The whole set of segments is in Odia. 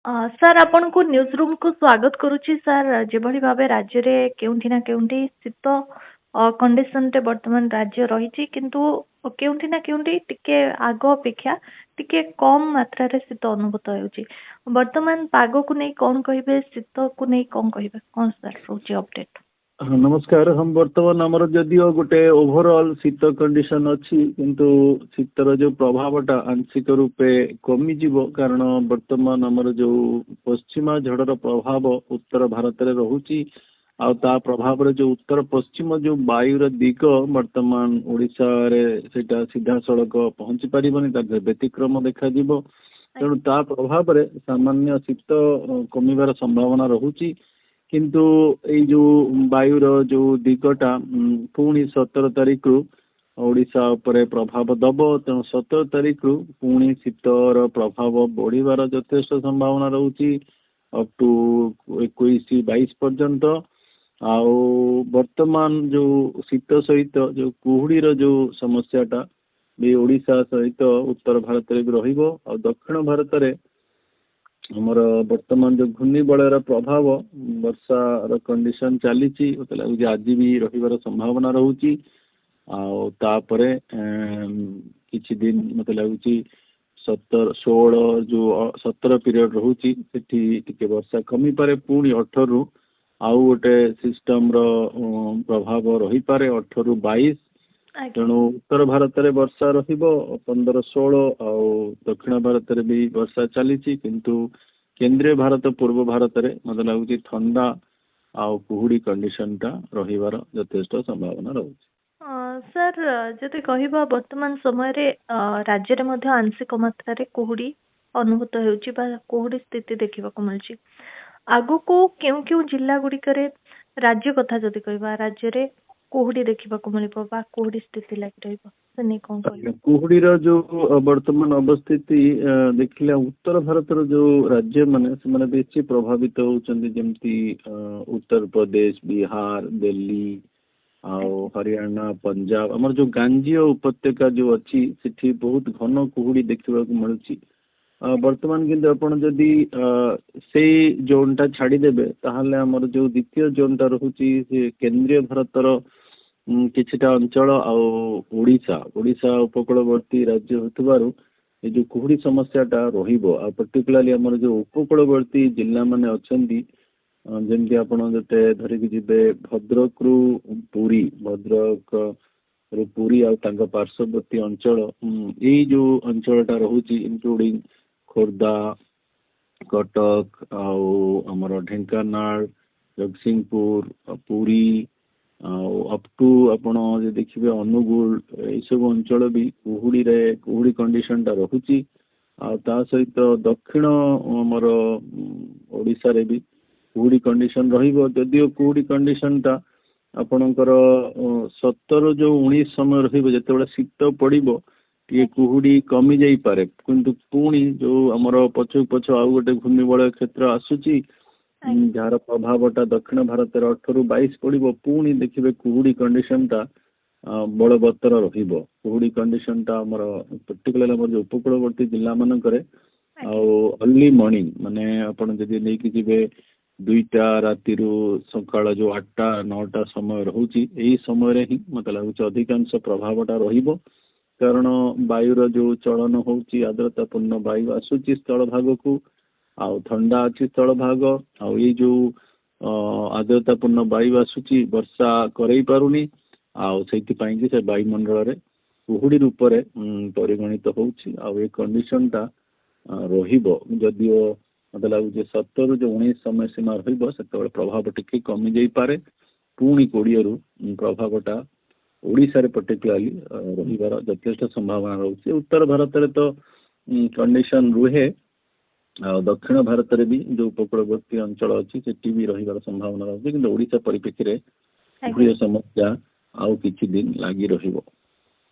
ସାର୍ ଆପଣଙ୍କୁ ନ୍ୟୁଜ୍ ରୁମକୁ ସ୍ୱାଗତ କରୁଛି ସାର୍। ଯେଭଳି ଭାବେ ରାଜ୍ୟରେ କେଉଁଠି ନା କେଉଁଠି ଶୀତ କଣ୍ଡିସନରେ ବର୍ତ୍ତମାନ ରାଜ୍ୟ ରହିଛି, କିନ୍ତୁ କେଉଁଠି ନା କେଉଁଠି ଟିକେ ଆଗ ଅପେକ୍ଷା ଟିକେ କମ୍ ମାତ୍ରାରେ ଶୀତ ଅନୁଭୂତ ହେଉଛି। ବର୍ତ୍ତମାନ ପାଗକୁ ନେଇ କ'ଣ କହିବେ, ଶୀତକୁ ନେଇ କ'ଣ କହିବେ, କ'ଣ ସାର୍ ରହୁଛି ଅପଡେଟ୍? ହଁ ନମସ୍କାର। ହଁ ବର୍ତ୍ତମାନ ଆମର ଯଦିଓ ଗୋଟେ ଓଭରଅଲ୍ ଶୀତ କଣ୍ଡିସନ ଅଛି, କିନ୍ତୁ ଶୀତର ଯୋଉ ପ୍ରଭାବଟା ଆଂଶିକ ରୂପେ କମିଯିବ, କାରଣ ବର୍ତ୍ତମାନ ଆମର ଯୋଉ ପଶ୍ଚିମା ଝଡ଼ର ପ୍ରଭାବ ଉତ୍ତର ଭାରତରେ ରହୁଛି, ଆଉ ତା ପ୍ରଭାବରେ ଯୋଉ ଉତ୍ତର ପଶ୍ଚିମ ଯୋଉ ବାୟୁର ଦିଗ ବର୍ତ୍ତମାନ ଓଡ଼ିଶାରେ ସେଇଟା ସିଧାସଳଖ ପହଞ୍ଚି ପାରିବନି, ତା ବ୍ୟତିକ୍ରମ ଦେଖାଯିବ। ତେଣୁ ତା ପ୍ରଭାବରେ ସାମାନ୍ୟ ଶୀତ କମିବାର ସମ୍ଭାବନା ରହୁଛି। କିନ୍ତୁ ଏଇ ଯୋଉ ବାୟୁର ଯୋଉ ଦିଗଟା ପୁଣି 17 ତାରିଖରୁ ଓଡ଼ିଶା ଉପରେ ପ୍ରଭାବ ଦବ, ତେଣୁ 17 ତାରିଖରୁ ପୁଣି ଶୀତର ପ୍ରଭାବ ବଢ଼ିବାର ଯଥେଷ୍ଟ ସମ୍ଭାବନା ରହୁଛି ଅପ୍ ଟୁ 21-22 ପର୍ଯ୍ୟନ୍ତ। ଆଉ ବର୍ତ୍ତମାନ ଯୋଉ ଶୀତ ସହିତ ଯୋଉ କୁହୁଡ଼ିର ଯୋଉ ସମସ୍ୟାଟା ବି ଓଡ଼ିଶା ସହିତ ଉତ୍ତର ଭାରତରେ ବି ରହିବ। ଆଉ ଦକ୍ଷିଣ ଭାରତରେ ଆମର ବର୍ତ୍ତମାନ ଯୋଉ ଘୂର୍ଣ୍ଣିବଳୟର ପ୍ରଭାବ, ବର୍ଷାର କଣ୍ଡିସନ ଚାଲିଛି, ମତେ ଲାଗୁଛି ଆଜି ବି ରହିବାର ସମ୍ଭାବନା ରହୁଛି। ଆଉ ତାପରେ କିଛି ଦିନ ମତେ ଲାଗୁଛି 17-16 ଯୋଉ 17 ପିରିୟଡ଼ ରହୁଛି, ସେଠି ଟିକେ ବର୍ଷା କମିପାରେ। ପୁଣି 18ରୁ ଆଉ ଗୋଟେ ସିଷ୍ଟମର ପ୍ରଭାବ ରହିପାରେ 18-22। ତେଣୁ ଉତ୍ତର ଭାରତରେ ବର୍ଷା ରହିବ 15-16, ଆଉ ଦକ୍ଷିଣ ଭାରତରେ ବି ବର୍ଷା ଚାଲିଛି, କିନ୍ତୁ କେନ୍ଦ୍ରୀୟ ଭାରତ ପୂର୍ବ ଭାରତରେ ମତେ ଲାଗୁଛି ଥଣ୍ଡା ଆଉ କୁହୁଡ଼ି କଣ୍ଡିସନଟା ରହିବାର ଯଥେଷ୍ଟ ସମ୍ଭାବନା ରହୁଛି। ସାର୍ ଯଦି କହିବା ବର୍ତ୍ତମାନ ସମୟରେ ରାଜ୍ୟରେ ମଧ୍ୟ ଆଂଶିକ ମାତ୍ରାରେ କୁହୁଡ଼ି ଅନୁଭୂତ ହେଉଛି ବା କୁହୁଡ଼ି ସ୍ଥିତି ଦେଖିବାକୁ ମିଳୁଛି। ଆଗକୁ କେଉଁ କେଉଁ ଜିଲ୍ଲା ଗୁଡ଼ିକରେ, ରାଜ୍ୟ କଥା ଯଦି କହିବା, ରାଜ୍ୟରେ କୁହୁଡ଼ି ଦେଖିବାକୁ ମିଳିବ ବା କୁହୁଡ଼ି ସ୍ଥିତି ଲାଗି ରହିବ, ସେ ନେଇ କ'ଣ କହିବେ? କୁହୁଡ଼ିର ଯୋଉ ବର୍ତ୍ତମାନ ଅବସ୍ଥିତି ଦେଖିଲେ ଉତ୍ତର ଭାରତର ଯୋଉ ରାଜ୍ୟମାନେ ସେମାନେ ବେଶୀ ପ୍ରଭାବିତ ହଉଛନ୍ତି, ଯେମିତି ଉତ୍ତରପ୍ରଦେଶ, ବିହାର, ଦିଲ୍ଲୀ, ଆଉ ହରିୟାଣା, ପଞ୍ଜାବ। ଆମର ଯୋଉ ଗାଙ୍ଗୀୟ ଉପତ୍ୟକା ଯୋଉ ଅଛି, ସେଠି ବହୁତ ଘନ କୁହୁଡ଼ି ଦେଖିବାକୁ ମିଳୁଛି ବର୍ତ୍ତମାନ। କିନ୍ତୁ ଆପଣ ଯଦି ସେଇ ଜୋନ୍ଟା ଛାଡ଼ିଦେବେ, ତାହେଲେ ଆମର ଯୋଉ ଦ୍ୱିତୀୟ ଜୋନ୍ଟା ରହୁଛି ସେ କେନ୍ଦ୍ରୀୟ ଭାରତର କିଛିଟା ଅଞ୍ଚଳ ଆଉ ଓଡ଼ିଶା ଉପକୂଳବର୍ତ୍ତୀ ରାଜ୍ୟ ହେଉଥିବାରୁ ଏ ଯୋଉ କୁହୁଡ଼ି ସମସ୍ୟାଟା ରହିବ। ଆଉ ପର୍ଟିକୁଲାରଲି ଆମର ଯୋଉ ଉପକୂଳବର୍ତ୍ତୀ ଜିଲ୍ଲାମାନେ ଅଛନ୍ତି, ଯେମିତି ଆପଣ ଯେତେ ଧରିକି ଯିବେ ଭଦ୍ରକରୁ ପୁରୀ ଆଉ ତାଙ୍କ ପାର୍ଶ୍ୱବର୍ତ୍ତୀ ଅଞ୍ଚଳ, ଏଇ ଯୋଉ ଅଞ୍ଚଳଟା ରହୁଛି ଇନକ୍ଲୁଡିଂ ଖୋର୍ଦ୍ଧା, କଟକ, ଆଉ ଆମର ଢେଙ୍କାନାଳ, ଜଗତସିଂହପୁର, ପୁରୀ, ଆଉ ଅପ୍ ଟୁ ଆପଣ ଯଦି ଦେଖିବେ ଅନୁଗୁଳ, ଏଇସବୁ ଅଞ୍ଚଳ ବି କୁହୁଡ଼ି କଣ୍ଡିସନଟା ରହୁଛି। ଆଉ ତା ସହିତ ଦକ୍ଷିଣ ଆମର ଓଡ଼ିଶାରେ ବି କୁହୁଡ଼ି କଣ୍ଡିସନ ରହିବ। ଯଦିଓ କୁହୁଡ଼ି କଣ୍ଡିସନଟା ଆପଣଙ୍କର 17-19 ସମୟ ରହିବ, ଯେତେବେଳେ ଶୀତ ପଡ଼ିବ ଟିକେ କୁହୁଡ଼ି କମି ଯାଇପାରେ, କିନ୍ତୁ ପୁଣି ଯୋଉ ଆମର ପଛକୁ ଆଉ ଗୋଟେ ଘୂର୍ଣ୍ଣିବଳୟ କ୍ଷେତ୍ର ଆସୁଛି, ଯାହାର ପ୍ରଭାବଟା ଦକ୍ଷିଣ ଭାରତରେ 18-22 ପଡ଼ିବ, ପୁଣି ଦେଖିବେ କୁହୁଡ଼ି କଣ୍ଡିସନଟା ବଳବତ୍ତର ରହିବ। କୁହୁଡ଼ି କଣ୍ଡିସନଟା ଆମର ପର୍ଟିକୁଲାର ଆମର ଯୋଉ ଉପକୂଳବର୍ତ୍ତୀ ଜିଲ୍ଲାମାନଙ୍କରେ, ଆଉ ଅର୍ଲି ମର୍ଣ୍ଣିଂ ମାନେ ଆପଣ ଯଦି ନେଇକି ଯିବେ 2ଟା ରାତିରୁ ସକାଳ ଯୋଉ 8ଟା-9ଟା ସମୟ ରହୁଛି, ଏଇ ସମୟରେ ହିଁ ମତେ ଲାଗୁଛି ଅଧିକାଂଶ ପ୍ରଭାବଟା ରହିବ। କାରଣ ବାୟୁର ଯୋଉ ଚଳନ ହଉଛି, ଆର୍ଦ୍ରତାପୂର୍ଣ୍ଣ ବାୟୁ ଆସୁଛି ସ୍ଥଳ ଭାଗକୁ, ଆଉ ଥଣ୍ଡା ଅଛି ସ୍ଥଳ ଭାଗ, ଆଉ ଏଇ ଯୋଉ ଆର୍ଦ୍ରତାପୂର୍ଣ୍ଣ ବାୟୁ ଆସୁଛି ବର୍ଷା କରେଇ ପାରୁନି, ଆଉ ସେଇଥିପାଇଁ କି ସେ ବାୟୁମଣ୍ଡଳରେ କୁହୁଡ଼ି ରୂପରେ ପରିଗଣିତ ହଉଛି। ଆଉ ଏ କଣ୍ଡିସନଟା ରହିବ। ଯଦିଓ ମତେ ଲାଗୁଛି 17-19 ସମୟ ସୀମା ରହିବ, ସେତେବେଳେ ପ୍ରଭାବ ଟିକେ କମି ଯାଇପାରେ। ପୁଣି 20ରୁ ପ୍ରଭାବଟା ଓଡ଼ିଶାରେ ପର୍ଟିକୁଲାରଲି ରହିବାର ଯଥେଷ୍ଟ ସମ୍ଭାବନା ରହୁଛି। ଉତ୍ତର ଭାରତରେ ତ କଣ୍ଡିସନ ରୁହେ, ଆଉ ଦକ୍ଷିଣ ଭାରତରେ ବି ଯୋଉ ଉପକୂଳବର୍ତ୍ତୀ ଅଞ୍ଚଳ ଅଛି ସେଠି ବି ରହିବାର ସମ୍ଭାବନା ରହୁଛି। କିନ୍ତୁ ଓଡ଼ିଶା ପରିପ୍ରେକ୍ଷୀରେ କୁହୁଡ଼ିର ସମସ୍ୟା ଆଉ କିଛି ଦିନ ଲାଗି ରହିବ।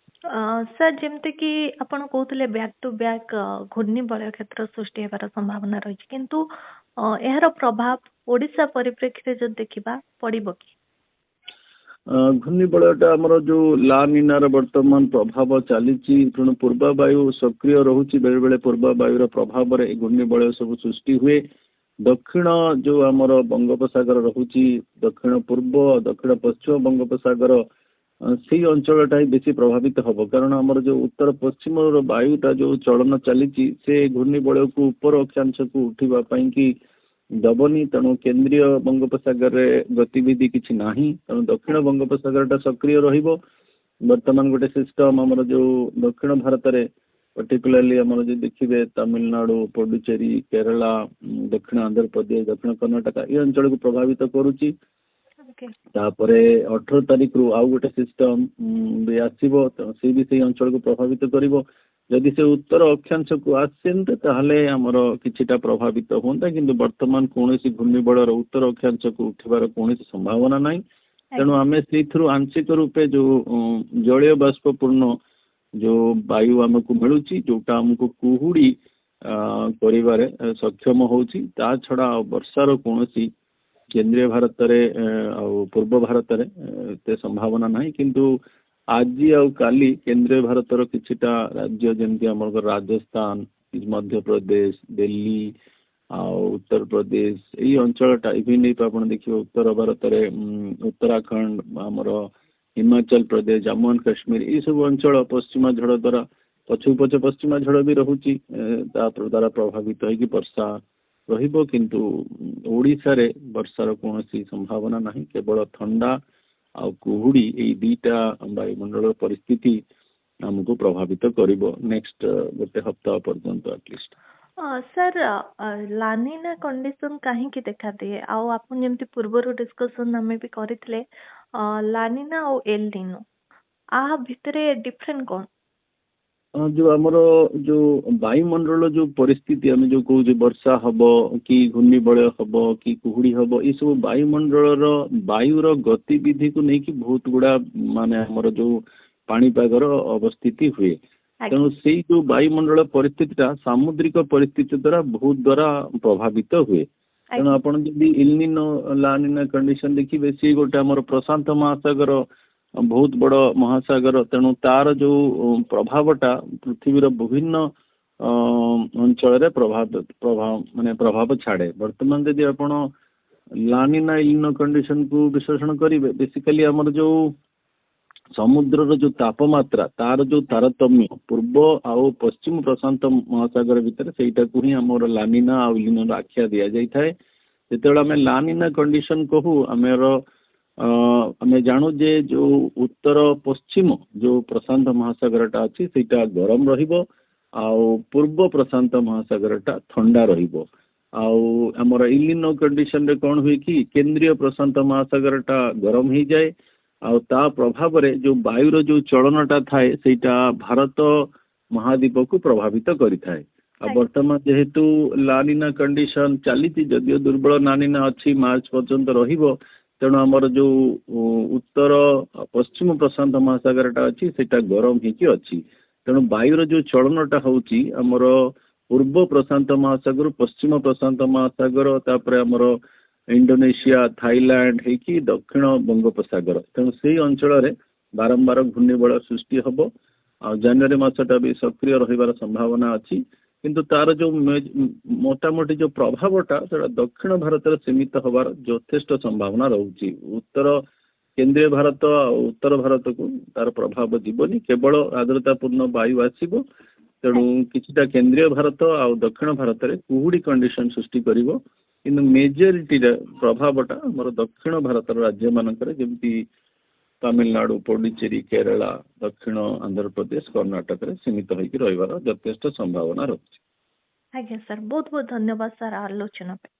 ସାର୍ ଯେମିତିକି ଆପଣ କହୁଥିଲେ ବ୍ୟାକ୍ ଟୁ ବ୍ୟାକ୍ ଘୂର୍ଣ୍ଣିବଳୟ କ୍ଷେତ୍ର ସୃଷ୍ଟି ହେବାର ସମ୍ଭାବନା ରହିଛି, କିନ୍ତୁ ଏହାର ପ୍ରଭାବ ଓଡ଼ିଶା ପରିପ୍ରେକ୍ଷୀରେ ଯଦି ଦେଖିବା ପଡ଼ିବ କି? ଘୂର୍ଣ୍ଣିବଳୟଟା ଆମର ଯୋଉ ଲା ନିନାର ବର୍ତ୍ତମାନ ପ୍ରଭାବ ଚାଲିଛି, ତେଣୁ ପୂର୍ବ ବାୟୁ ସକ୍ରିୟ ରହୁଛି, ବେଳେ ବେଳେ ପୂର୍ବ ବାୟୁର ପ୍ରଭାବରେ ଏ ଘୂର୍ଣ୍ଣିବଳୟ ସବୁ ସୃଷ୍ଟି ହୁଏ। ଦକ୍ଷିଣ ଯୋଉ ଆମର ବଙ୍ଗୋପସାଗର ରହୁଛି, ଦକ୍ଷିଣ ପୂର୍ବ ଦକ୍ଷିଣ ପଶ୍ଚିମ ବଙ୍ଗୋପସାଗର ସେଇ ଅଞ୍ଚଳଟା ହିଁ ବେଶୀ ପ୍ରଭାବିତ ହବ, କାରଣ ଆମର ଯୋଉ ଉତ୍ତର ପଶ୍ଚିମର ବାୟୁଟା ଯୋଉ ଚଳନ ଚାଲିଛି ସେ ଘୂର୍ଣ୍ଣିବଳୟକୁ ଉପର ଅକ୍ଷାଂଶକୁ ଉଠିବା ପାଇଁ କି ଦବନି, ତେଣୁ କେନ୍ଦ୍ରୀୟ ବଙ୍ଗୋପସାଗରରେ ଗତିବିଧି କିଛି ନାହିଁ, ତେଣୁ ଦକ୍ଷିଣ ବଙ୍ଗୋପସାଗରଟା ସକ୍ରିୟ ରହିବ। ବର୍ତ୍ତମାନ ଗୋଟେ ସିଷ୍ଟମ ଆମର ଯୋଉ ଦକ୍ଷିଣ ଭାରତରେ ପର୍ଟିକୁଲାରଲି ଆମର ଯଦି ଦେଖିବେ ତାମିଲନାଡୁ, ପଣ୍ଡୁଚେରୀ, କେରଳା, ଦକ୍ଷିଣ ଆନ୍ଧ୍ରପ୍ରଦେଶ, ଦକ୍ଷିଣ କର୍ଣ୍ଣାଟକ ଏ ଅଞ୍ଚଳକୁ ପ୍ରଭାବିତ କରୁଛି। ତାପରେ 18 ତାରିଖରୁ ଆଉ ଗୋଟେ ସିଷ୍ଟମ ବି ଆସିବ, ସେ ବି ସେଇ ଅଞ୍ଚଳକୁ ପ୍ରଭାବିତ କରିବ। ଯଦି ସେ ଉତ୍ତର ଅକ୍ଷାଂଶକୁ ଆସେନ୍ତେ ତାହେଲେ ଆମର କିଛିଟା ପ୍ରଭାବିତ ହୁଅନ୍ତା, କିନ୍ତୁ ବର୍ତ୍ତମାନ କୌଣସି ଘୂର୍ଣ୍ଣିବଳୟର ଉତ୍ତର ଅକ୍ଷାଂଶକୁ ଉଠିବାର କୌଣସି ସମ୍ଭାବନା ନାହିଁ। ତେଣୁ ଆମେ ସେଇଥିରୁ ଆଂଶିକ ରୂପେ ଯୋଉ ଜଳୀୟ ବାଷ୍ପପୂର୍ଣ୍ଣ ଯୋଉ ବାୟୁ ଆମକୁ ମିଳୁଛି, ଯୋଉଟା ଆମକୁ କୁହୁଡି କରିବାରେ ସକ୍ଷମ ହଉଛି। ତା ଛଡା ବର୍ଷାର କୌଣସି କେନ୍ଦ୍ରୀୟ ଭାରତରେ ଆଉ ପୂର୍ବ ଭାରତରେ ଏତେ ସମ୍ଭାବନା ନାହିଁ, କିନ୍ତୁ ଆଜି ଆଉ କାଲି କେନ୍ଦ୍ରୀୟ ଭାରତର କିଛିଟା ରାଜ୍ୟ ଯେମିତି ଆମର ରାଜସ୍ଥାନ, ମଧ୍ୟପ୍ରଦେଶ, ଦିଲ୍ଲୀ ଆଉ ଉତ୍ତରପ୍ରଦେଶ ଏଇ ଅଞ୍ଚଳଟା, ଇଭିନ୍ ଆପଣ ଦେଖିବେ ଉତ୍ତର ଭାରତରେ ଉତ୍ତରାଖଣ୍ଡ, ଆମର ହିମାଚଳ ପ୍ରଦେଶ, ଜାମ୍ମୁ ଆଣ୍ଡ କାଶ୍ମୀର ଏଇ ସବୁ ଅଞ୍ଚଳ ପଶ୍ଚିମା ଝଡ଼ ଦ୍ୱାରା ପଛକୁ ପଛ ପଶ୍ଚିମା ଝଡ଼ ବି ରହୁଛି, ତା ଦ୍ୱାରା ପ୍ରଭାବିତ ହେଇକି ବର୍ଷା ରହିବ। କିନ୍ତୁ ଓଡ଼ିଶାରେ ବର୍ଷାର କୌଣସି ସମ୍ଭାବନା ନାହିଁ, କେବଳ ଥଣ୍ଡା ଆଉ କୁହୁଡ଼ି ଏଇ ଦୁଇଟା ବାୟୁମଣ୍ଡଳର ପରିସ୍ଥିତି ଆମକୁ ପ୍ରଭାବିତ କରିବ ନେକ୍ସଟ ଗୋଟେ ସପ୍ତାହ ପର୍ଯ୍ୟନ୍ତ ଆଟଲିଷ୍ଟ। ସାର୍ ଲାନିନା କଣ୍ଡିସନ କାହିଁକି ଦେଖାଦିଏ? ଆଉ ଆପଣ ଯେମିତି ପୂର୍ବରୁ ଡିସ୍କସନ ଆମେ ବି କରିଥିଲେ, ଲାନିନା ଆଉ ଏଲ୍ ନିନୋ ଆ ଭିତରେ ଡିଫରେଣ୍ଟ କ'ଣ? ଯୋଉ ଆମର ଯୋଉ ବାୟୁମଣ୍ଡଳ ଯୋଉ ପରିସ୍ଥିତି ଆମେ ଯୋଉ କହୁଛେ ବର୍ଷା ହବ କି ଘୂର୍ଣ୍ଣିବଳୟ ହବ କି କୁହୁଡ଼ି ହବ, ଏସବୁ ବାୟୁମଣ୍ଡଳର ବାୟୁର ଗତିବିଧିକୁ ନେଇକି ବହୁତ ଗୁଡା ମାନେ ଆମର ଯୋଉ ପାଣିପାଗର ଅବସ୍ଥିତି ହୁଏ। ତେଣୁ ସେଇ ଯୋଉ ବାୟୁମଣ୍ଡଳ ପରିସ୍ଥିତିଟା ସାମୁଦ୍ରିକ ପରିସ୍ଥିତି ଦ୍ୱାରା ବହୁତ ଦ୍ୱାରା ପ୍ରଭାବିତ ହୁଏ। ତେଣୁ ଆପଣ ଯଦି ଇଲନିନୋ ଲାନିନା କଣ୍ଡିସନ ଦେଖିବେ, ସିଏ ଗୋଟେ ଆମର ପ୍ରଶାନ୍ତ ମହାସାଗର ବହୁତ ବଡ଼ ମହାସାଗର, ତେଣୁ ତାର ଯୋଉ ପ୍ରଭାବଟା ପୃଥିବୀର ବିଭିନ୍ନ ଅଞ୍ଚଳରେ ପ୍ରଭାବ ଛାଡ଼େ। ବର୍ତ୍ତମାନ ଯଦି ଆପଣ ଲାନିନା ଇଲନିନୋ କଣ୍ଡିସନକୁ ବିଶ୍ଳେଷଣ କରିବେ, ବେସିକାଲି ଆମର ଯୋଉ ସମୁଦ୍ରର ଯୋଉ ତାପମାତ୍ରା ତାର ଯୋଉ ତାରତମ୍ୟ ପୂର୍ବ ଆଉ ପଶ୍ଚିମ ପ୍ରଶାନ୍ତ ମହାସାଗର ଭିତରେ, ସେଇଟାକୁ ହିଁ ଆମର ଲାନିନା ଆଉ ଇଲନିନୋର ଆଖ୍ୟା ଦିଆଯାଇଥାଏ। ଯେତେବେଳେ ଆମେ ଲାନିନା କଣ୍ଡିସନ କହୁ, ଆମେ ଜାଣୁ ଯେ ଯୋଉ ଉତ୍ତର ପଶ୍ଚିମ ଯୋଉ ପ୍ରଶାନ୍ତ ମହାସାଗରଟା ଅଛି ସେଇଟା ଗରମ ରହିବ, ଆଉ ପୂର୍ବ ପ୍ରଶାନ୍ତ ମହାସାଗରଟା ଥଣ୍ଡା ରହିବ। ଆଉ ଆମର ଇଲନିନୋ କଣ୍ଡିସନରେ କ'ଣ ହୁଏ କି, କେନ୍ଦ୍ରୀୟ ପ୍ରଶାନ୍ତ ମହାସାଗରଟା ଗରମ ହେଇଯାଏ, ଆଉ ତା ପ୍ରଭାବରେ ଯୋଉ ବାୟୁର ଯୋଉ ଚଳନଟା ଥାଏ ସେଇଟା ଭାରତ ମହାଦ୍ୱୀପକୁ ପ୍ରଭାବିତ କରିଥାଏ। ଆଉ ବର୍ତ୍ତମାନ ଯେହେତୁ ଲାନିନା କଣ୍ଡିସନ ଚାଲିଛି, ଯଦିଓ ଦୁର୍ବଳ ଲାନିନା ଅଛି, ମାର୍ଚ୍ଚ ପର୍ଯ୍ୟନ୍ତ ରହିବ, ତେଣୁ ଆମର ଯୋଉ ଉତ୍ତର ପଶ୍ଚିମ ପ୍ରଶାନ୍ତ ମହାସାଗରଟା ଅଛି ସେଇଟା ଗରମ ହେଇକି ଅଛି। ତେଣୁ ବାୟୁର ଯୋଉ ଚଳନଟା ହଉଛି ଆମର ପୂର୍ବ ପ୍ରଶାନ୍ତ ମହାସାଗର, ପଶ୍ଚିମ ପ୍ରଶାନ୍ତ ମହାସାଗର, ତାପରେ ଆମର ଇଣ୍ଡୋନେସିଆ, ଥାଇଲାଣ୍ଡ ହେଇକି ଦକ୍ଷିଣ ବଙ୍ଗୋପସାଗର, ତେଣୁ ସେଇ ଅଞ୍ଚଳରେ ବାରମ୍ବାର ଘୂର୍ଣ୍ଣିବଳୟ ସୃଷ୍ଟି ହବ। ଆଉ ଜାନୁଆରୀ ମାସଟା ବି ସକ୍ରିୟ ରହିବାର ସମ୍ଭାବନା ଅଛି, କିନ୍ତୁ ତାର ଯୋଉ ମୋଟାମୋଟି ଯୋଉ ପ୍ରଭାବଟା ସେଟା ଦକ୍ଷିଣ ଭାରତରେ ସୀମିତ ହବାର ଯଥେଷ୍ଟ ସମ୍ଭାବନା ରହୁଛି। ଉତ୍ତର କେନ୍ଦ୍ରୀୟ ଭାରତ ଆଉ ଉତ୍ତର ଭାରତକୁ ତାର ପ୍ରଭାବ ଯିବନି, କେବଳ ଆର୍ଦ୍ରତାପୂର୍ଣ୍ଣ ବାୟୁ ଆସିବ। ତେଣୁ କିଛିଟା କେନ୍ଦ୍ରୀୟ ଭାରତ ଆଉ ଦକ୍ଷିଣ ଭାରତରେ କୁହୁଡ଼ି କଣ୍ଡିସନ ସୃଷ୍ଟି କରିବ, କିନ୍ତୁ ମେଜରିଟିର ପ୍ରଭାବଟା ଆମର ଦକ୍ଷିଣ ଭାରତର ରାଜ୍ୟମାନଙ୍କରେ ଯେମିତି ତାମିଲନାଡୁ, ପଣ୍ଡୁଚେରୀ, କେରଳା, ଦକ୍ଷିଣ ଆନ୍ଧ୍ରପ୍ରଦେଶ, କର୍ଣ୍ଣାଟକରେ ସୀମିତ ହେଇକି ରହିବାର ଯଥେଷ୍ଟ ସମ୍ଭାବନା ରହୁଛି। ଆଜ୍ଞା ସାର୍, ବହୁତ ବହୁତ ଧନ୍ୟବାଦ ସାର୍ ଆଲୋଚନା ପାଇଁ।